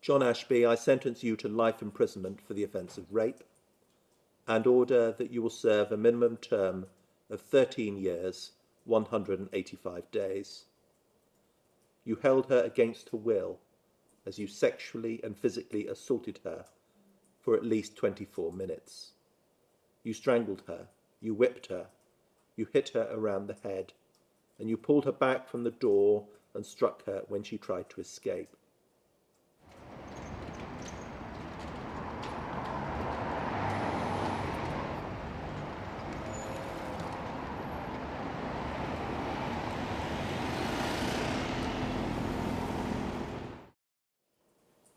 John Ashby, I sentence you to life imprisonment for the offence of rape and order that you will serve a minimum term of 13 years, 185 days. You held her against her will as you sexually and physically assaulted her for at least 24 minutes. You strangled her, you whipped her, you hit her around the head, and you pulled her back from the door and struck her when she tried to escape.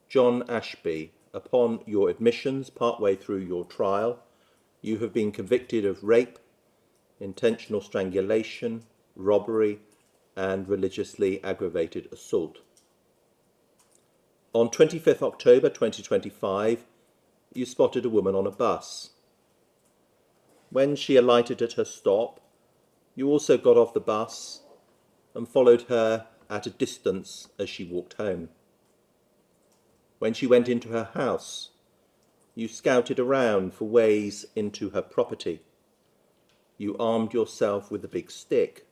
John Ashby, upon your admissions partway through your trial, you have been convicted of rape, intentional strangulation, robbery, and religiously aggravated assault. On 25th October 2025, you spotted a woman on a bus. When she alighted at her stop, you also got off the bus and followed her at a distance as she walked home. When she went into her house, you scouted around for ways into her property. You armed yourself with a big stick,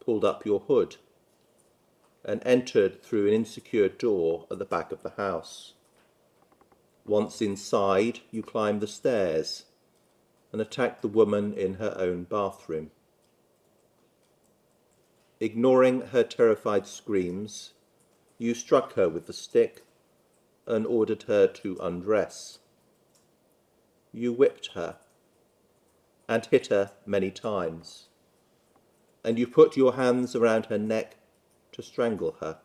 pulled up your hood, and entered through an insecure door at the back of the house. Once inside, you climbed the stairs and attacked the woman in her own bathroom. Ignoring her terrified screams, you struck her with the stick and ordered her to undress. You whipped her and hit her many times, and you put your hands around her neck to strangle her.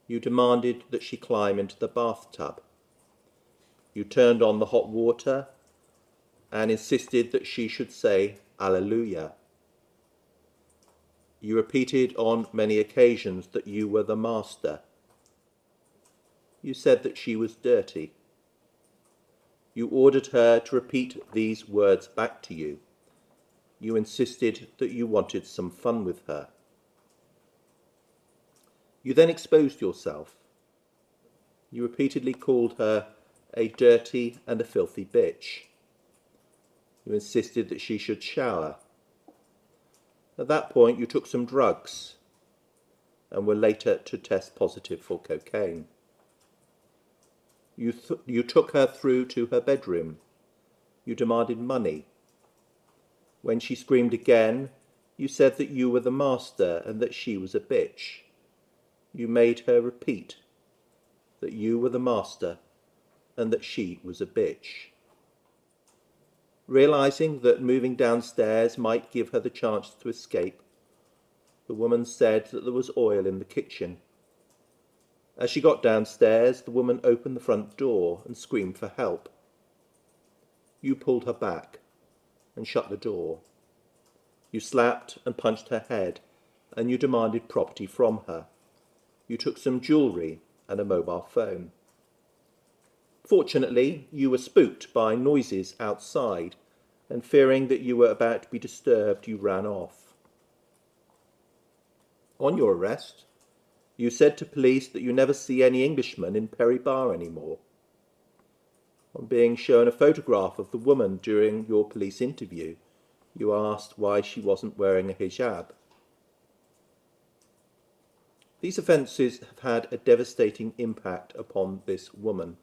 You demanded that she climb into the bathtub. You turned on the hot water and insisted that she should say Alleluia. You repeated on many occasions that you were the master. You said that she was dirty. You ordered her to repeat these words back to you. You insisted that you wanted some fun with her. You then exposed yourself. You repeatedly called her a dirty and a filthy bitch. You insisted that she should shower. At that point, you took some drugs and were later to test positive for cocaine. You took her through to her bedroom. You demanded money. When she screamed again, you said that you were the master and that she was a bitch. You made her repeat that you were the master and that she was a bitch. Realizing that moving downstairs might give her the chance to escape, the woman said that there was oil in the kitchen. As she got downstairs, the woman opened the front door and screamed for help. You pulled her back and shut the door. You slapped and punched her head, and you demanded property from her. You took some jewellery and a mobile phone. Fortunately, you were spooked by noises outside, and fearing that you were about to be disturbed, you ran off. On your arrest, you said to police that you never see any Englishmen in Perry Bar anymore. On being shown a photograph of the woman during your police interview, you asked why she wasn't wearing a hijab. These offences have had a devastating impact upon this woman.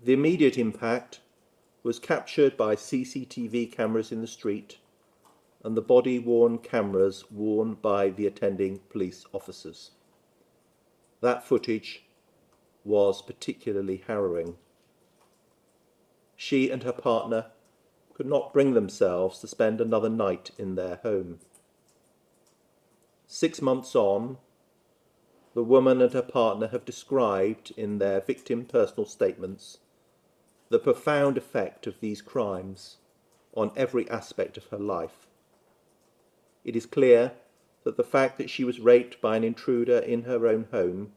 The immediate impact was captured by CCTV cameras in the street and the body-worn cameras worn by the attending police officers. That footage was particularly harrowing. She and her partner could not bring themselves to spend another night in their home. 6 months on, the woman and her partner have described in their victim personal statements the profound effect of these crimes on every aspect of her life. It is clear that the fact that she was raped by an intruder in her own home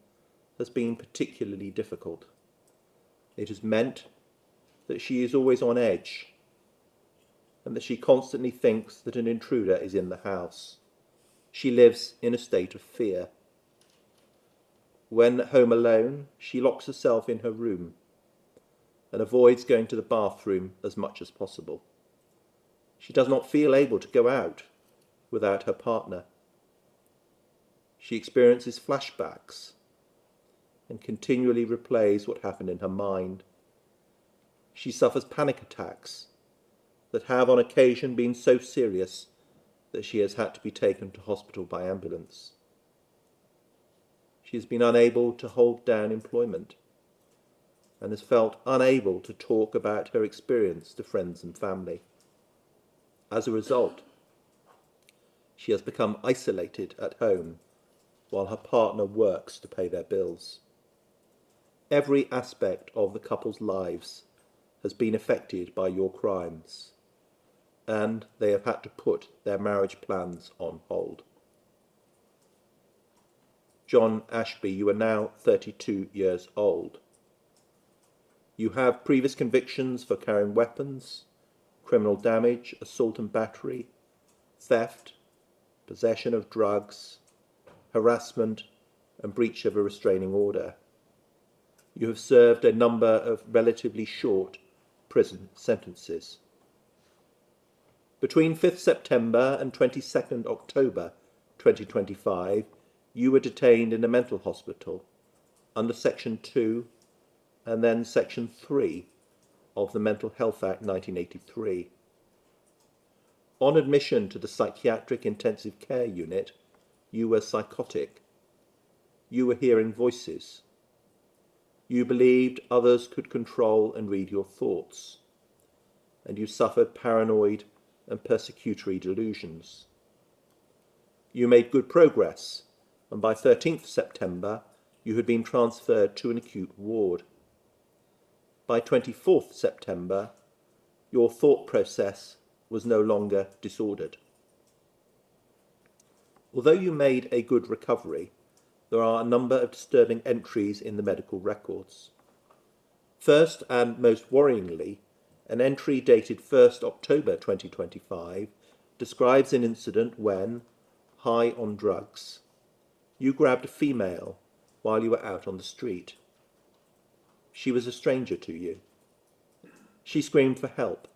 has been particularly difficult. It has meant that she is always on edge and that she constantly thinks that an intruder is in the house. She lives in a state of fear. When home alone, she locks herself in her room and avoids going to the bathroom as much as possible. She does not feel able to go out without her partner. She experiences flashbacks and continually replays what happened in her mind. She suffers panic attacks that have on occasion been so serious that she has had to be taken to hospital by ambulance. She has been unable to hold down employment and has felt unable to talk about her experience to friends and family. As a result, she has become isolated at home while her partner works to pay their bills. Every aspect of the couple's lives has been affected by your crimes, and they have had to put their marriage plans on hold. John Ashby, you are now 32 years old. You have previous convictions for carrying weapons, criminal damage, assault and battery, theft, possession of drugs, harassment, and breach of a restraining order. You have served a number of relatively short prison sentences. Between 5th September and 22nd October 2025, you were detained in a mental hospital under Section 2 and then Section 3 of the Mental Health Act 1983. On admission to the psychiatric intensive care unit, you were psychotic. You were hearing voices. You believed others could control and read your thoughts, and you suffered paranoid and persecutory delusions. You made good progress, and by 13th September, you had been transferred to an acute ward. By 24th September, your thought process was no longer disordered. Although you made a good recovery, there are a number of disturbing entries in the medical records. First, and most worryingly, an entry dated 1st October 2025 describes an incident when, high on drugs, you grabbed a female while you were out on the street. She was a stranger to you. She screamed for help,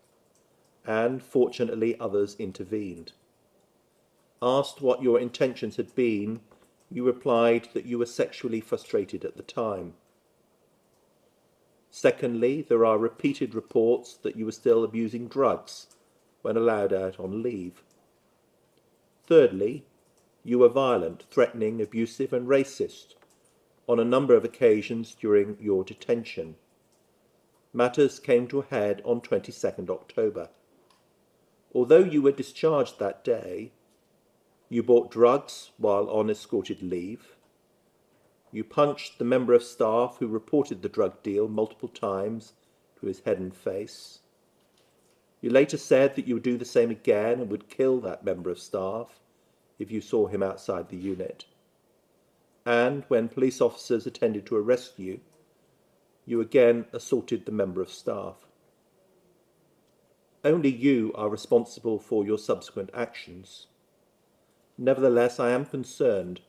and fortunately others intervened. Asked what your intentions had been, you replied that you were sexually frustrated at the time. Secondly, there are repeated reports that you were still abusing drugs when allowed out on leave. Thirdly, you were violent, threatening, abusive and racist on a number of occasions during your detention. Matters came to a head on 22nd October. Although you were discharged that day, you bought drugs while on escorted leave. You punched the member of staff who reported the drug deal multiple times to his head and face. You later said that you would do the same again and would kill that member of staff if you saw him outside the unit. And when police officers attended to arrest you, you again assaulted the member of staff. Only you are responsible for your subsequent actions. Nevertheless, I am concerned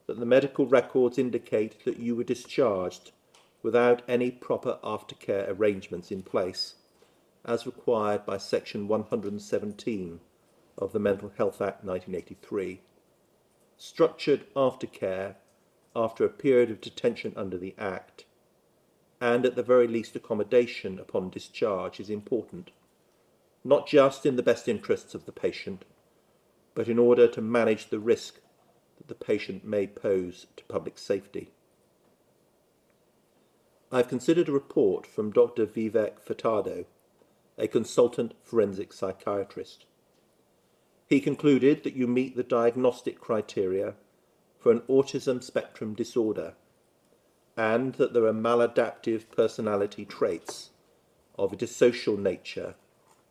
that the medical records indicate that you were discharged without any proper aftercare arrangements in place, as required by Section 117 of the Mental Health Act 1983. Structured aftercare after a period of detention under the Act, and at the very least accommodation upon discharge, is important, not just in the best interests of the patient, but in order to manage the risk that the patient may pose to public safety. I have considered a report from Dr. Vivek Furtado, a consultant forensic psychiatrist. He concluded that you meet the diagnostic criteria for an autism spectrum disorder and that there are maladaptive personality traits of a dissocial nature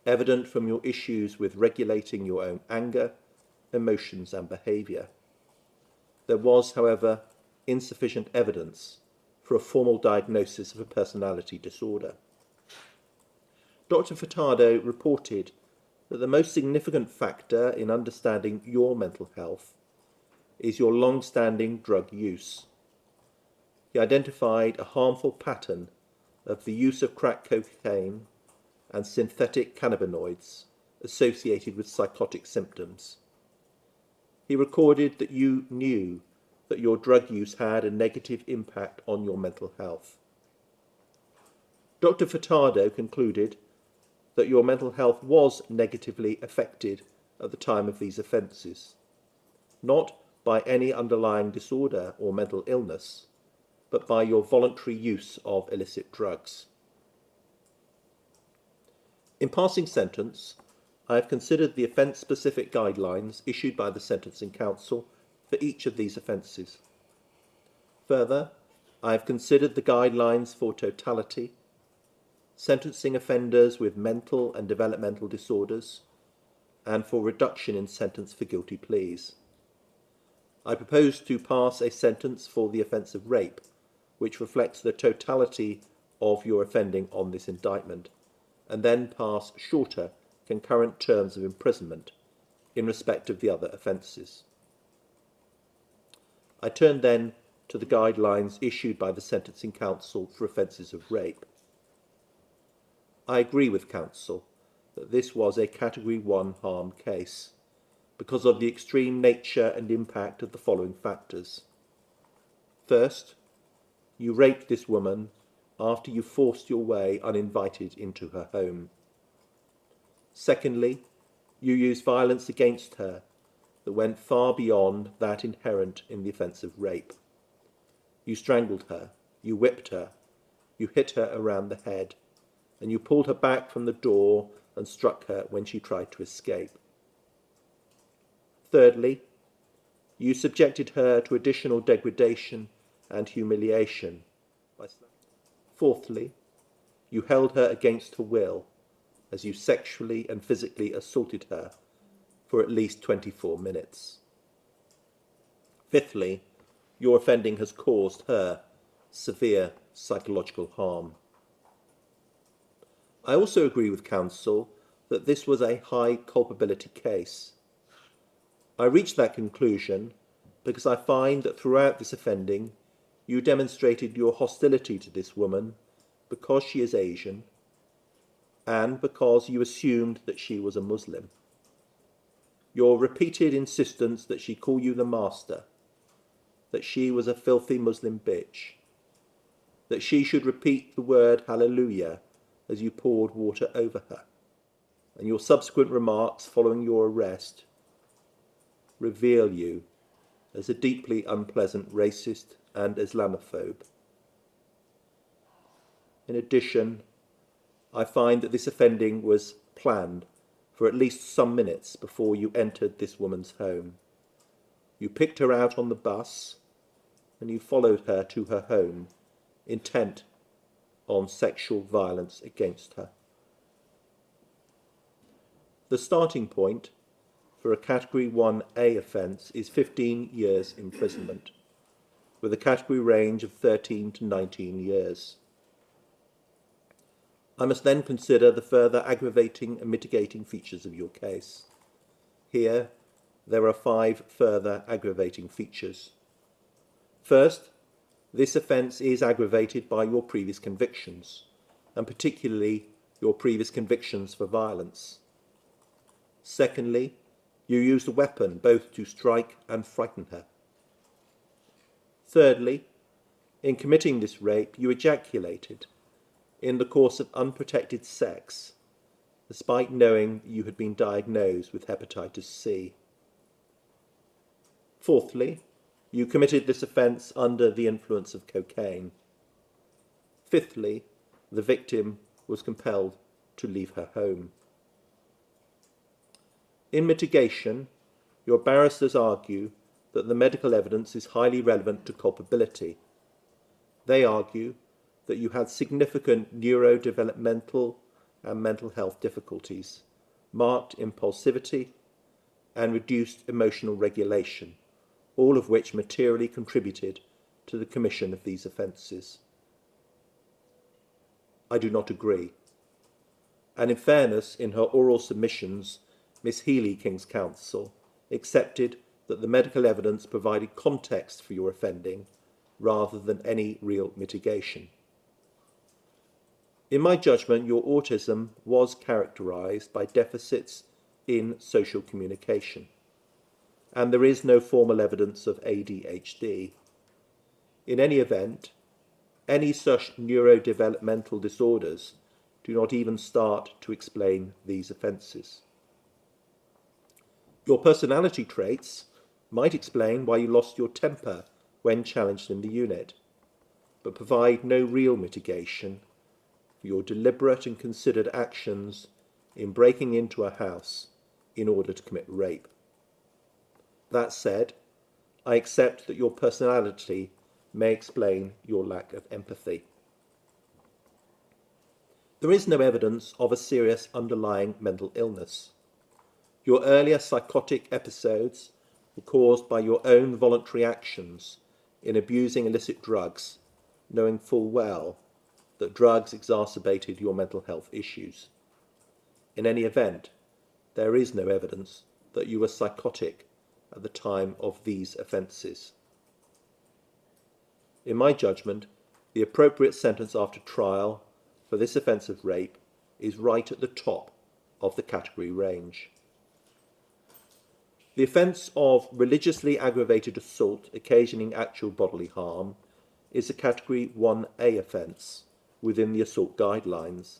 evident from your issues with regulating your own anger, emotions and behaviour. There was, however, insufficient evidence for a formal diagnosis of a personality disorder. Dr. Furtado reported that the most significant factor in understanding your mental health is your long-standing drug use. he identified a harmful pattern of the use of crack cocaine and synthetic cannabinoids associated with psychotic symptoms. He recorded that you knew that your drug use had a negative impact on your mental health. Dr. Furtado concluded that your mental health was negatively affected at the time of these offences, not by any underlying disorder or mental illness, but by your voluntary use of illicit drugs. In passing sentence, I have considered the offence-specific guidelines issued by the Sentencing Council for each of these offences. Further, I have considered the guidelines for totality, sentencing offenders with mental and developmental disorders, and for reduction in sentence for guilty pleas. I propose to pass a sentence for the offence of rape, which reflects the totality of your offending on this indictment, and then pass shorter concurrent terms of imprisonment in respect of the other offences. I turn then to the guidelines issued by the Sentencing Council for offences of rape. I agree with Counsel that this was a Category 1 harm case because of the extreme nature and impact of the following factors. First, you raped this woman after you forced your way uninvited into her home. Secondly, you used violence against her that went far beyond that inherent in the offence of rape. You strangled her, you whipped her, you hit her around the head, and you pulled her back from the door and struck her when she tried to escape. Thirdly, you subjected her to additional degradation and humiliation. Fourthly, you held her against her will as you sexually and physically assaulted her for at least 24 minutes. Fifthly, your offending has caused her severe psychological harm. I also agree with Counsel that this was a high culpability case. I reached that conclusion because I find that throughout this offending, you demonstrated your hostility to this woman because she is Asian and because you assumed that she was a Muslim. Your repeated insistence that she call you the master, that she was a filthy Muslim bitch, that she should repeat the word hallelujah as you poured water over her, and your subsequent remarks following your arrest reveal you as a deeply unpleasant racist and Islamophobe. In addition, I find that this offending was planned for at least some minutes before you entered this woman's home. You picked her out on the bus and you followed her to her home, intent on sexual violence against her. The starting point for a Category 1A offence is 15 years imprisonment, with a category range of 13 to 19 years. I must then consider the further aggravating and mitigating features of your case. Here, there are 5 further aggravating features. First, this offence is aggravated by your previous convictions, and particularly your previous convictions for violence. Secondly, you used a weapon both to strike and frighten her. Thirdly, in committing this rape, you ejaculated in the course of unprotected sex, despite knowing you had been diagnosed with hepatitis C. Fourthly, you committed this offence under the influence of cocaine. Fifthly, the victim was compelled to leave her home. In mitigation, your barristers argue that the medical evidence is highly relevant to culpability. They argue that you had significant neurodevelopmental and mental health difficulties, marked impulsivity, and reduced emotional regulation, all of which materially contributed to the commission of these offences. I do not agree. And in fairness, in her oral submissions, Miss Healy, King's Counsel, accepted that the medical evidence provided context for your offending rather than any real mitigation. In my judgment, your autism was characterised by deficits in social communication, and there is no formal evidence of ADHD. In any event, any such neurodevelopmental disorders do not even start to explain these offences. Your personality traits might explain why you lost your temper when challenged in the unit, but provide no real mitigation for your deliberate and considered actions in breaking into a house in order to commit rape. That said, I accept that your personality may explain your lack of empathy. There is no evidence of a serious underlying mental illness. Your earlier psychotic episodes were caused by your own voluntary actions in abusing illicit drugs, knowing full well that drugs exacerbated your mental health issues. In any event, there is no evidence that you were psychotic at the time of these offences. In my judgment, the appropriate sentence after trial for this offence of rape is right at the top of the category range. The offence of religiously aggravated assault occasioning actual bodily harm is a Category 1A offence within the assault guidelines,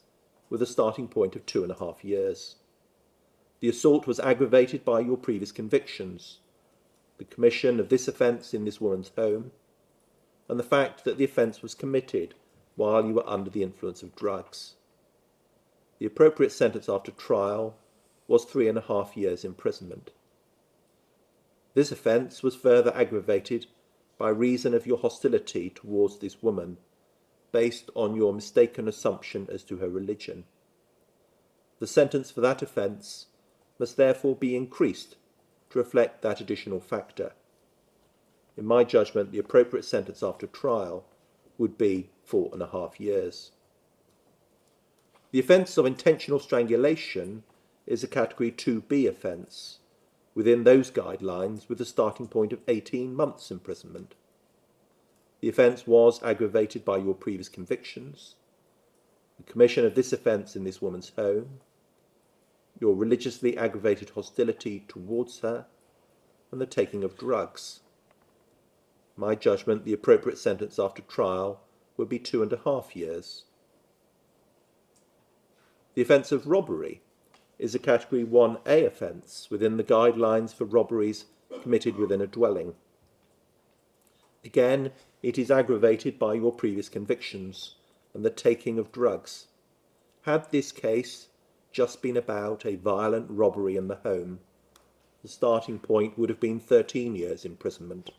with a starting point of 2.5 years. The assault was aggravated by your previous convictions, the commission of this offence in this woman's home, and the fact that the offence was committed while you were under the influence of drugs. The appropriate sentence after trial was 3.5 years imprisonment. This offence was further aggravated by reason of your hostility towards this woman, based on your mistaken assumption as to her religion. The sentence for that offence must therefore be increased to reflect that additional factor. In my judgment, the appropriate sentence after trial would be 4.5 years. The offence of intentional strangulation is a Category 2B offence, within those guidelines with a starting point of 18 months imprisonment. The offence was aggravated by your previous convictions, the commission of this offence in this woman's home, your religiously aggravated hostility towards her, and the taking of drugs. In my judgment, the appropriate sentence after trial would be 2.5 years. The offence of robbery is a Category 1A offence within the guidelines for robberies committed within a dwelling. Again, it is aggravated by your previous convictions and the taking of drugs. Had this case just been about a violent robbery in the home, the starting point would have been 13 years imprisonment,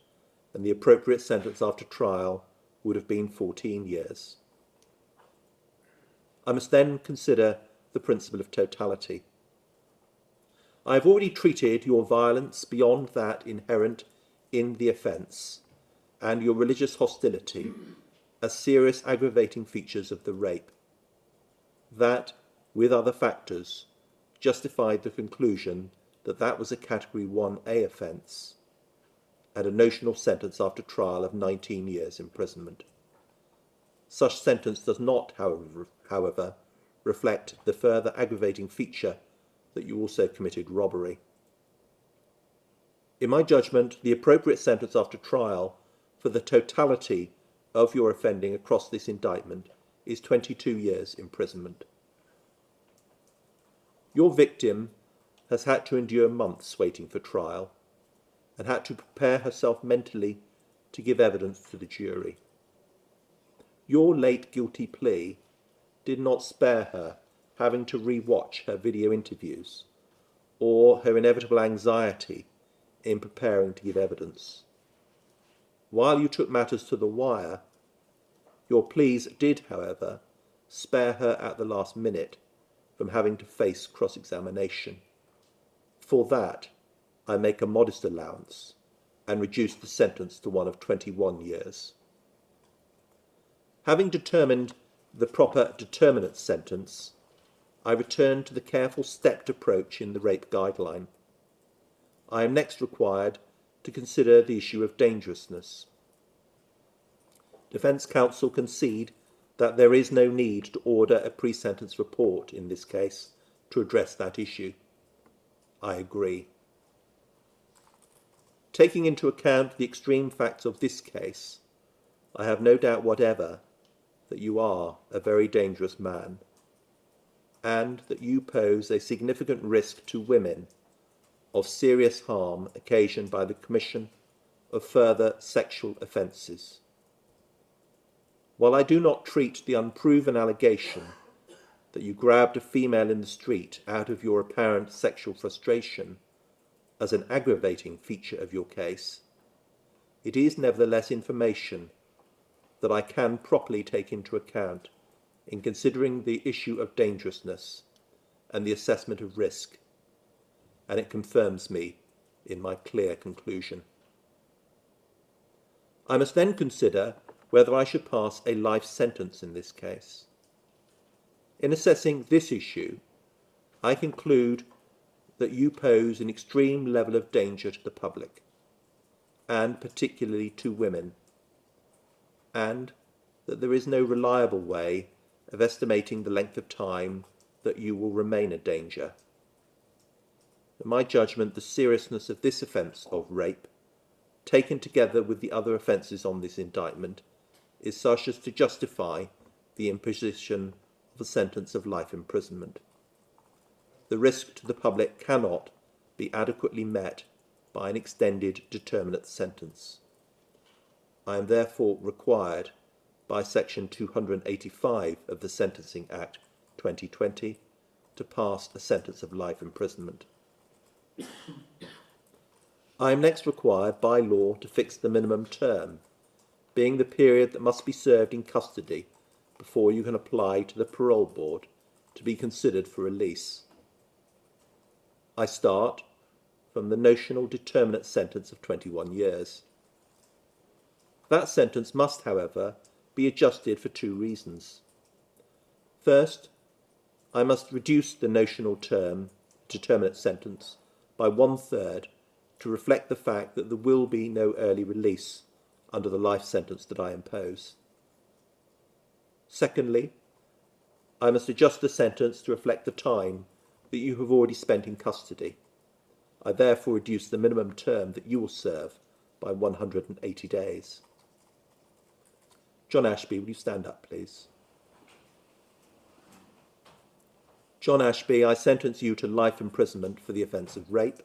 and the appropriate sentence after trial would have been 14 years. I must then consider the principle of totality. I have already treated your violence beyond that inherent in the offence and your religious hostility as serious aggravating features of the rape. That, with other factors, justified the conclusion that that was a Category 1A offence and a notional sentence after trial of 19 years imprisonment. Such sentence does not, however, reflect the further aggravating feature that you also committed robbery. In my judgment, the appropriate sentence after trial for the totality of your offending across this indictment is 22 years imprisonment. Your victim has had to endure months waiting for trial and had to prepare herself mentally to give evidence to the jury. Your late guilty plea did not spare her having to re-watch her video interviews or her inevitable anxiety in preparing to give evidence. While you took matters to the wire, your pleas did, however, spare her at the last minute from having to face cross-examination. For that, I make a modest allowance and reduce the sentence to one of 21 years. Having determined the proper determinate sentence, I return to the careful stepped approach in the rape guideline. I am next required to consider the issue of dangerousness. Defence counsel concede that there is no need to order a pre-sentence report in this case to address that issue. I agree. Taking into account the extreme facts of this case, I have no doubt whatever that you are a very dangerous man, and that you pose a significant risk to women of serious harm occasioned by the commission of further sexual offences. While I do not treat the unproven allegation that you grabbed a female in the street out of your apparent sexual frustration as an aggravating feature of your case, it is nevertheless information that I can properly take into account in considering the issue of dangerousness and the assessment of risk, and it confirms me in my clear conclusion. I must then consider whether I should pass a life sentence in this case. In assessing this issue, I conclude that you pose an extreme level of danger to the public, and particularly to women, and that there is no reliable way of estimating the length of time that you will remain a danger. In my judgment, the seriousness of this offence of rape, taken together with the other offences on this indictment, is such as to justify the imposition of a sentence of life imprisonment. The risk to the public cannot be adequately met by an extended determinate sentence. I am therefore required by Section 285 of the Sentencing Act 2020 to pass a sentence of life imprisonment. I am next required by law to fix the minimum term, being the period that must be served in custody before you can apply to the parole board to be considered for release. I start from the notional determinate sentence of 21 years. That sentence must, however, be adjusted for two reasons. First, I must reduce the notional term, determinate sentence, by 1/3 to reflect the fact that there will be no early release under the life sentence that I impose. Secondly, I must adjust the sentence to reflect the time that you have already spent in custody. I therefore reduce the minimum term that you will serve by 180 days. John Ashby, will you stand up, please? John Ashby, I sentence you to life imprisonment for the offence of rape,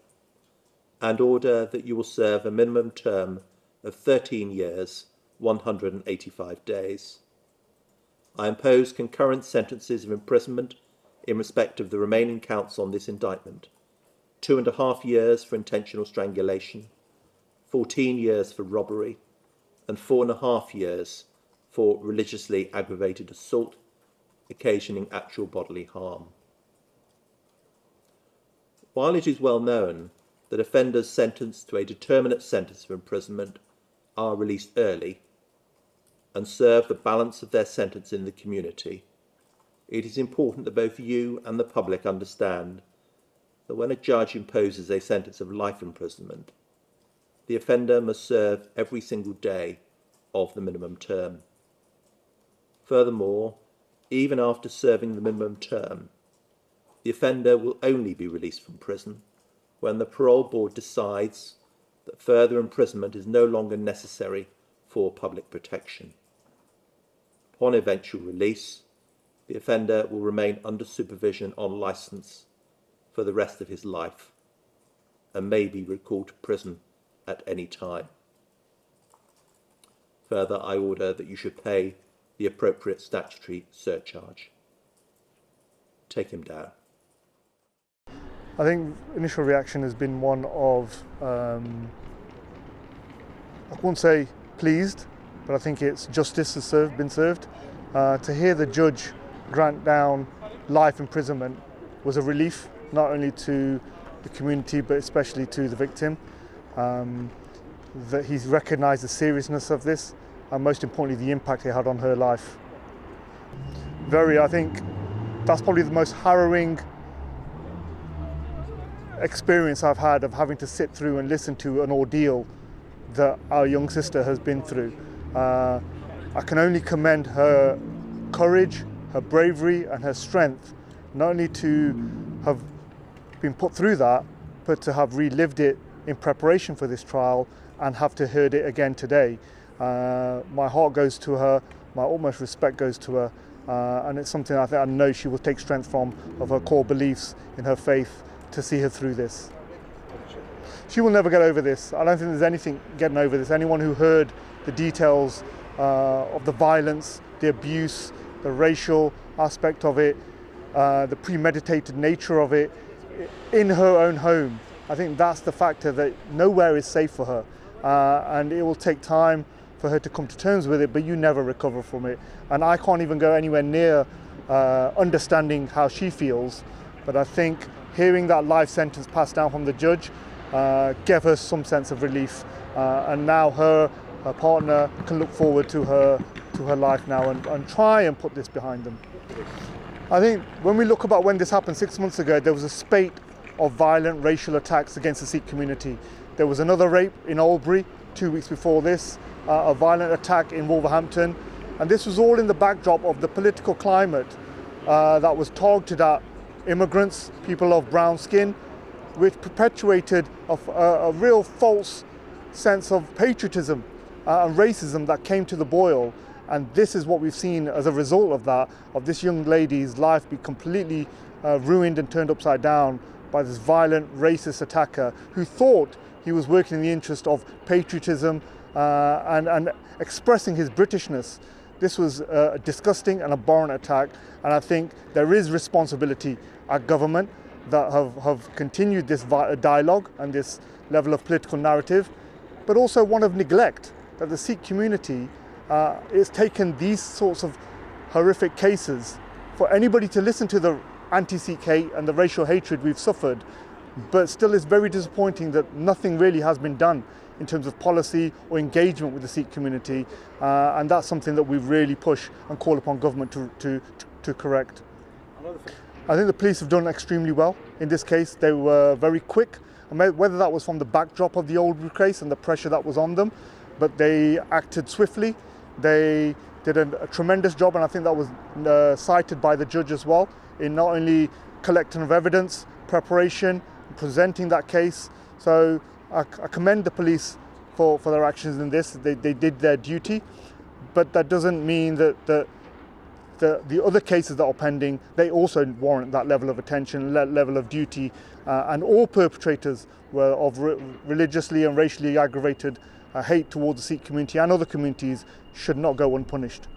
and order that you will serve a minimum term of 13 years, 185 days. I impose concurrent sentences of imprisonment in respect of the remaining counts on this indictment: 2.5 years for intentional strangulation, 14 years for robbery, and 4.5 years for religiously aggravated assault, occasioning actual bodily harm. While it is well known that offenders sentenced to a determinate sentence of imprisonment are released early and serve the balance of their sentence in the community, it is important that both you and the public understand that when a judge imposes a sentence of life imprisonment, the offender must serve every single day of the minimum term. Furthermore, even after serving the minimum term, the offender will only be released from prison when the parole board decides that further imprisonment is no longer necessary for public protection. Upon eventual release, the offender will remain under supervision on licence for the rest of his life and may be recalled to prison at any time. Further, I order that you should pay the appropriate statutory surcharge. Take him down. I think initial reaction has been one of, I won't say pleased, but I think it's justice has been served. To hear the judge grant down life imprisonment was a relief, not only to the community but especially to the victim. That he's recognised the seriousness of this and most importantly the impact it had on her life. I think that's probably the most harrowing experience I've had of having to sit through and listen to an ordeal that our young sister has been through. I can only commend her courage, her bravery and her strength, not only to have been put through that, but to have relived it in preparation for this trial and have to heard it again today. My heart goes to her, my utmost respect goes to her, and it's something I know she will take strength from, of her core beliefs in her faith, to see her through this. She will never get over this. I don't think there's anything getting over this. Anyone who heard the details of the violence, the abuse, the racial aspect of it, the premeditated nature of it, in her own home, I think that's the factor, that nowhere is safe for her. And it will take time for her to come to terms with it, but you never recover from it. And I can't even go anywhere near understanding how she feels, but I think hearing that life sentence passed down from the judge gave her some sense of relief. And now her partner can look forward to her life now and try and put this behind them. I think when we look about when this happened 6 months ago, there was a spate of violent racial attacks against the Sikh community. There was another rape in Albury 2 weeks before this, a violent attack in Wolverhampton, and this was all in the backdrop of the political climate that was targeted at immigrants, people of brown skin, which perpetuated a real false sense of patriotism and racism that came to the boil. And this is what we've seen as a result of that, of this young lady's life be completely ruined and turned upside down by this violent racist attacker who thought he was working in the interest of patriotism and expressing his Britishness. This was a disgusting and abhorrent attack, and I think there is responsibility at government that have continued this dialogue and this level of political narrative, but also one of neglect, that the Sikh community is taken these sorts of horrific cases for anybody to listen to the anti-Sikh hate and the racial hatred we've suffered, but still it's very disappointing that nothing really has been done in terms of policy or engagement with the Sikh community, and that's something that we really push and call upon government to correct. I think the police have done extremely well in this case. They were very quick, whether that was from the backdrop of the Albury case and the pressure that was on them, but they acted swiftly. They did a tremendous job, and I think that was cited by the judge as well, in not only collecting of evidence, preparation, presenting that case. So I commend the police for their actions in this. They did their duty, but that doesn't mean that the other cases that are pending, they also warrant that level of attention, level of duty, and all perpetrators of religiously and racially aggravated hate towards the Sikh community and other communities should not go unpunished.